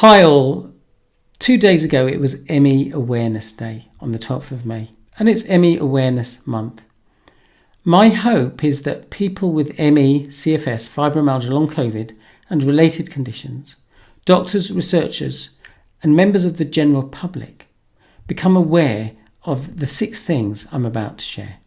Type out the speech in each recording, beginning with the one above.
Hi all. 2 days ago it was ME Awareness Day on the 12th of May, and it's ME Awareness Month. My hope is that people with ME, CFS, fibromyalgia, long COVID and related conditions, doctors, researchers and members of the general public become aware of the 6 things I'm about to share.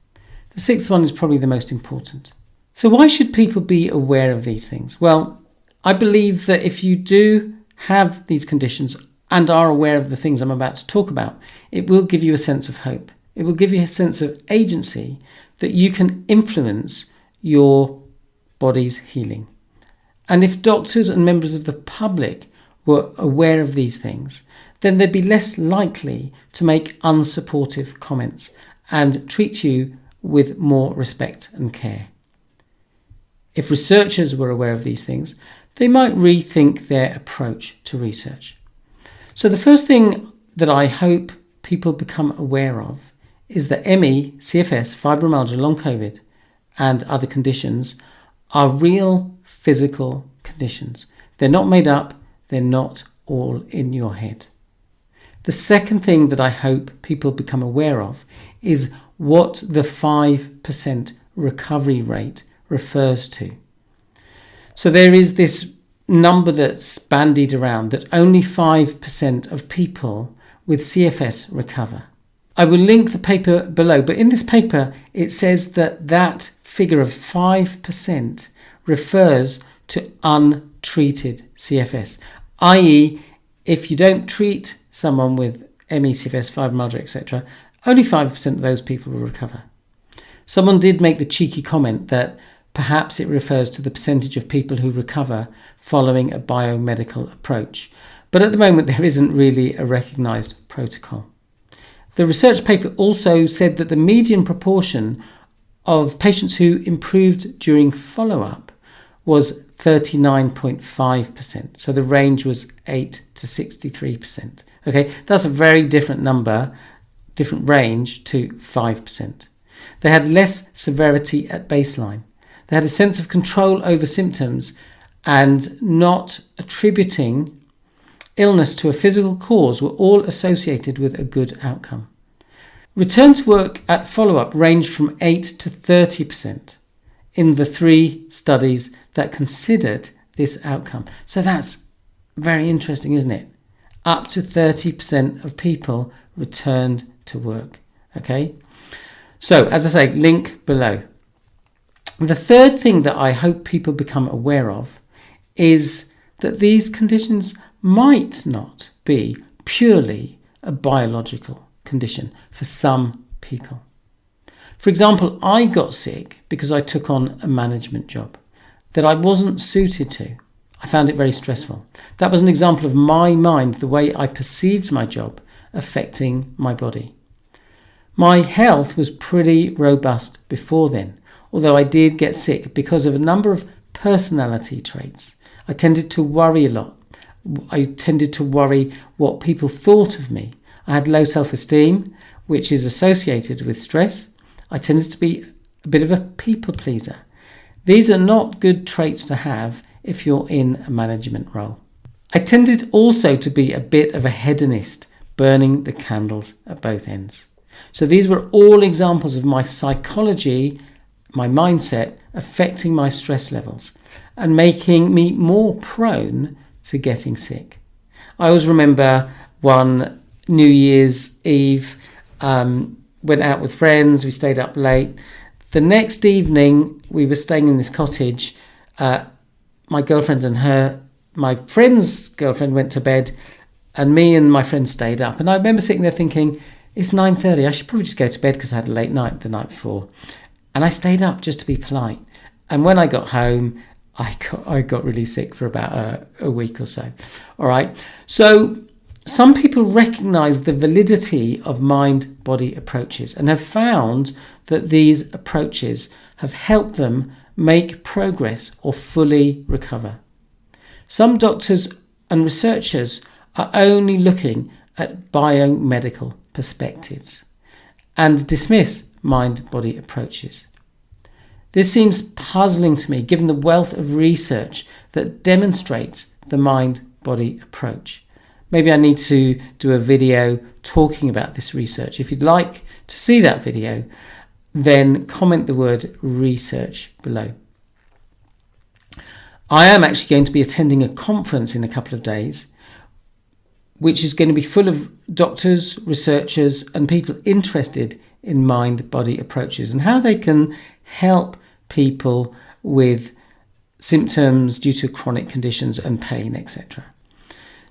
The 6th one is probably the most important. So why should people be aware of these things? Well, I believe that if you do have these conditions and are aware of the things I'm about to talk about, it will give you a sense of hope. It will give you a sense of agency that you can influence your body's healing. And if doctors and members of the public were aware of these things, then they'd be less likely to make unsupportive comments and treat you with more respect and care. If researchers were aware of these things, they might rethink their approach to research. So the first thing that I hope people become aware of is that ME, CFS, fibromyalgia, long COVID and other conditions are real physical conditions. They're not made up, they're not all in your head. The second thing that I hope people become aware of is what the 5% recovery rate refers to. So there is this number that's bandied around that only 5% of people with CFS recover. I will link the paper below, but in this paper it says that that figure of 5% refers to untreated CFS, i.e. if you don't treat someone with ME, CFS, fibromyalgia, etc., only 5% of those people will recover. Someone did make the cheeky comment that perhaps it refers to the percentage of people who recover following a biomedical approach. But at the moment, there isn't really a recognised protocol. The research paper also said that the median proportion of patients who improved during follow-up was 39.5%. So the range was 8 to 63%. Okay, that's a very different number, different range to 5%. They had less severity at baseline. They had a sense of control over symptoms and not attributing illness to a physical cause were all associated with a good outcome. Return to work at follow-up ranged from 8 to 30% in the 3 studies that considered this outcome. So that's very interesting, isn't it? Up to 30% of people returned to work. Okay? So, as I say, link below. The third thing that I hope people become aware of is that these conditions might not be purely a biological condition for some people. For example, I got sick because I took on a management job that I wasn't suited to. I found it very stressful. That was an example of my mind, the way I perceived my job affecting my body. My health was pretty robust before then, although I did get sick because of a number of personality traits. I tended to worry a lot. I tended to worry what people thought of me. I had low self-esteem, which is associated with stress. I tended to be a bit of a people pleaser. These are not good traits to have if you're in a management role. I tended also to be a bit of a hedonist, burning the candles at both ends. So these were all examples of my psychology, my mindset affecting my stress levels and making me more prone to getting sick. I always remember one New Year's Eve, went out with friends, we stayed up late. The next evening, we were staying in this cottage. My girlfriend and my friend's girlfriend went to bed and me and my friend stayed up. And I remember sitting there thinking, it's 9:30, I should probably just go to bed because I had a late night the night before. And I stayed up just to be polite. And when I got home, I got really sick for about a week or so. All right. So some people recognize the validity of mind-body approaches and have found that these approaches have helped them make progress or fully recover. Some doctors and researchers are only looking at biomedical perspectives and dismiss mind-body approaches. This seems puzzling to me given the wealth of research that demonstrates the mind-body approach. maybe I need to do a video talking about this research. If you'd like to see that video, then comment the word research below. I am actually going to be attending a conference in a couple of days, which is going to be full of doctors, researchers, and people interested in mind-body approaches and how they can help people with symptoms due to chronic conditions and pain, etc.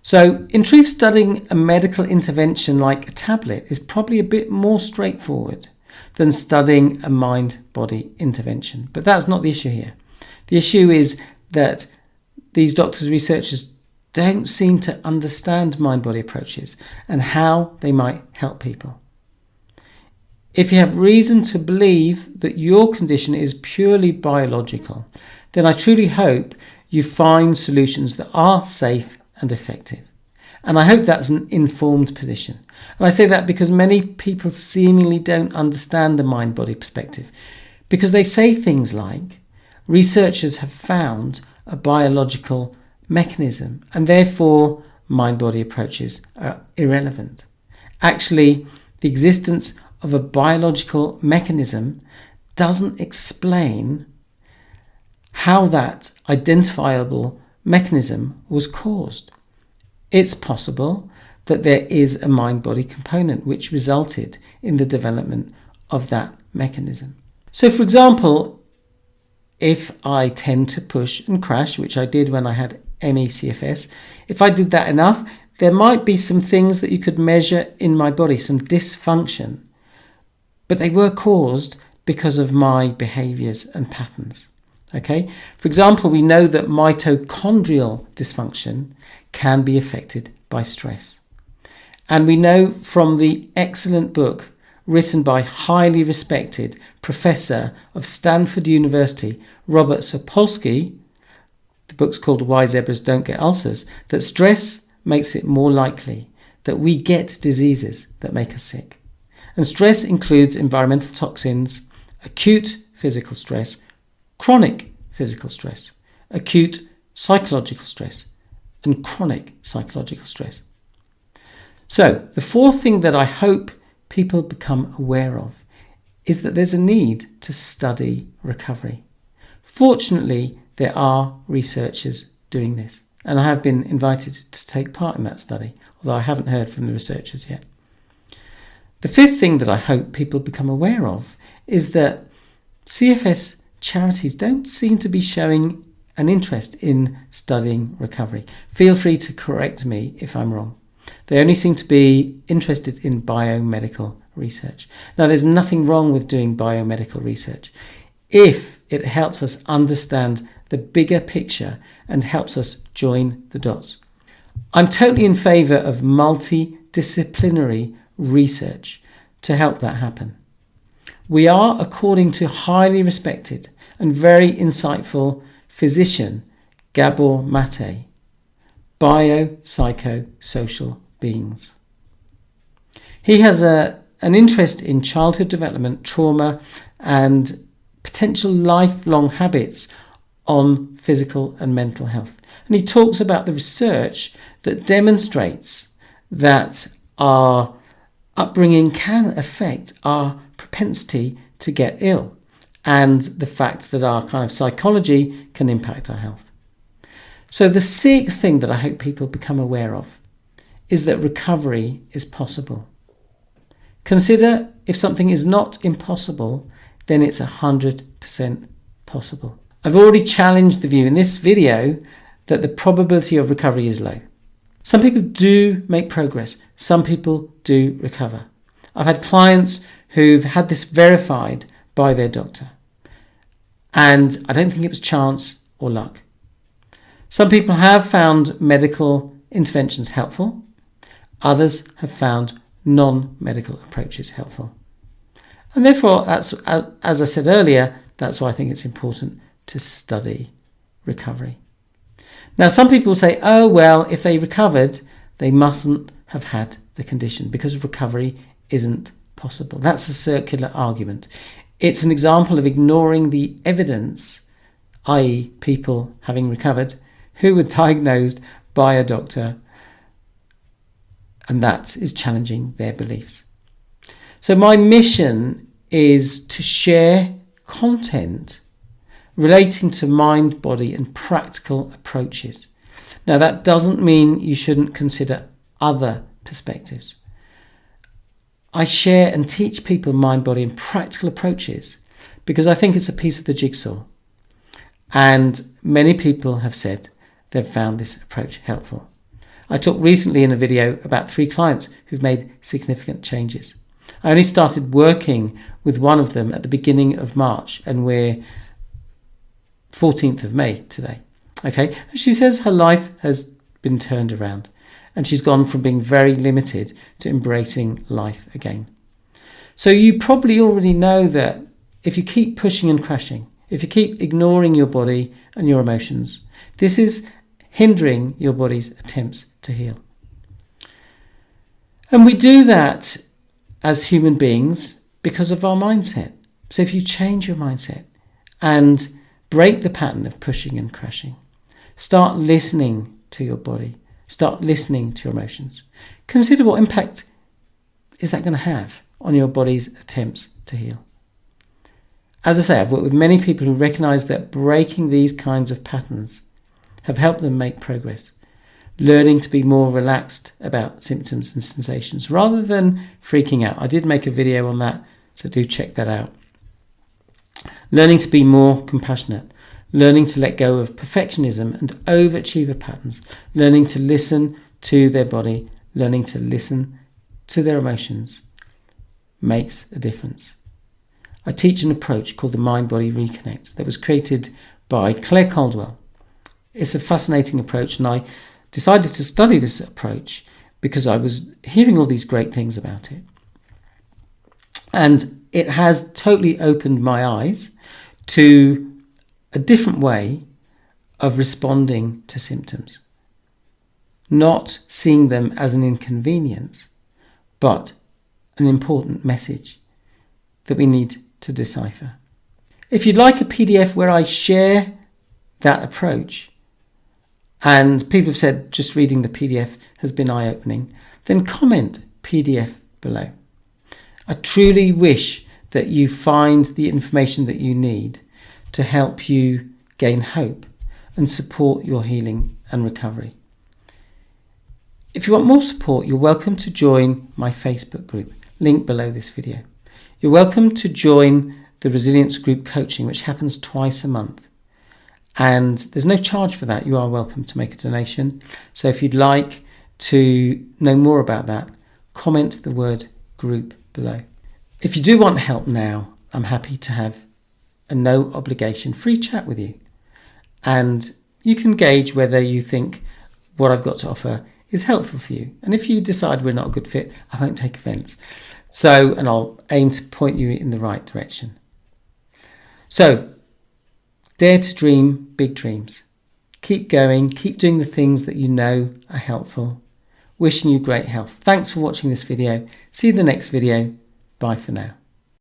So, in truth, studying a medical intervention like a tablet is probably a bit more straightforward than studying a mind-body intervention. But that's not the issue here. The issue is that these doctors, researchers don't seem to understand mind-body approaches and how they might help people. If you have reason to believe that your condition is purely biological, then I truly hope you find solutions that are safe and effective. And I hope that's an informed position. And I say that because many people seemingly don't understand the mind-body perspective, because they say things like, researchers have found a biological mechanism and therefore mind-body approaches are irrelevant. Actually, the existence of a biological mechanism doesn't explain how that identifiable mechanism was caused. It's possible that there is a mind-body component which resulted in the development of that mechanism. So, for example, if I tend to push and crash, which I did when I had CFS, if I did that enough, there might be some things that you could measure in my body, some dysfunction, but they were caused because of my behaviours and patterns. Okay? For example, we know that mitochondrial dysfunction can be affected by stress. And we know from the excellent book written by highly respected professor of Stanford University, Robert Sapolsky, the book's called Why Zebras Don't Get Ulcers, that stress makes it more likely that we get diseases that make us sick. And stress includes environmental toxins, acute physical stress, chronic physical stress, acute psychological stress, and chronic psychological stress. So, the fourth thing that I hope people become aware of is that there's a need to study recovery. Fortunately, there are researchers doing this, and I have been invited to take part in that study, although I haven't heard from the researchers yet. The fifth thing that I hope people become aware of is that CFS charities don't seem to be showing an interest in studying recovery. Feel free to correct me if I'm wrong. They only seem to be interested in biomedical research. Now, there's nothing wrong with doing biomedical research if it helps us understand the bigger picture and helps us join the dots. I'm totally in favour of multidisciplinary research to help that happen. We are, according to highly respected and very insightful physician Gabor Mate, biopsychosocial beings. He has an interest in childhood development, trauma, and potential lifelong habits on physical and mental health. And he talks about the research that demonstrates that our upbringing can affect our propensity to get ill, and the fact that our kind of psychology can impact our health. So the sixth thing that I hope people become aware of is that recovery is possible. Consider if something is not impossible, then it's 100% possible. I've already challenged the view in this video that the probability of recovery is low. Some people do make progress. Some people do recover. I've had clients who've had this verified by their doctor. And I don't think it was chance or luck. Some people have found medical interventions helpful. Others have found non-medical approaches helpful. And therefore, that's, as I said earlier, that's why I think it's important to study recovery. Now, some people say, oh, well, if they recovered, they mustn't have had the condition because recovery isn't possible. That's a circular argument. It's an example of ignoring the evidence, i.e. people having recovered who were diagnosed by a doctor and that is challenging their beliefs. So my mission is to share content relating to mind, body and practical approaches. Now that doesn't mean you shouldn't consider other perspectives. I share and teach people mind, body and practical approaches because I think it's a piece of the jigsaw. And many people have said they've found this approach helpful. I talked recently in a video about 3 clients who've made significant changes. I only started working with one of them at the beginning of March, and we're 14th of May today. Okay, and she says her life has been turned around and she's gone from being very limited to embracing life again. So you probably already know that if you keep pushing and crashing, if you keep ignoring your body and your emotions, this is hindering your body's attempts to heal. And we do that as human beings because of our mindset. So if you change your mindset and break the pattern of pushing and crashing, start listening to your body, start listening to your emotions, consider what impact is that going to have on your body's attempts to heal. As I say, I've worked with many people who recognise that breaking these kinds of patterns have helped them make progress, learning to be more relaxed about symptoms and sensations rather than freaking out. I did make a video on that, so do check that out. Learning to be more compassionate, learning to let go of perfectionism and overachiever patterns, learning to listen to their body, learning to listen to their emotions makes a difference. I teach an approach called the Mind-Body Reconnect that was created by Caldwell. It's a fascinating approach, and I decided to study this approach because I was hearing all these great things about it. And it has totally opened my eyes to a different way of responding to symptoms. Not seeing them as an inconvenience, but an important message that we need to decipher. If you'd like a PDF where I share that approach, and people have said just reading the PDF has been eye-opening, then comment PDF below. I truly wish that you find the information that you need to help you gain hope and support your healing and recovery. If you want more support, you're welcome to join my Facebook group, link below this video. You're welcome to join the Resilience Group Coaching, which happens twice a month. And there's no charge for that. You are welcome to make a donation. So if you'd like to know more about that, comment the word group below. If you do want help now, I'm happy to have a no obligation free chat with you. And you can gauge whether you think what I've got to offer is helpful for you. And if you decide we're not a good fit, I won't take offence. And I'll aim to point you in the right direction. So, dare to dream big dreams. Keep going, keep doing the things that you know are helpful. Wishing you great health. Thanks for watching this video. See you in the next video. Bye for now.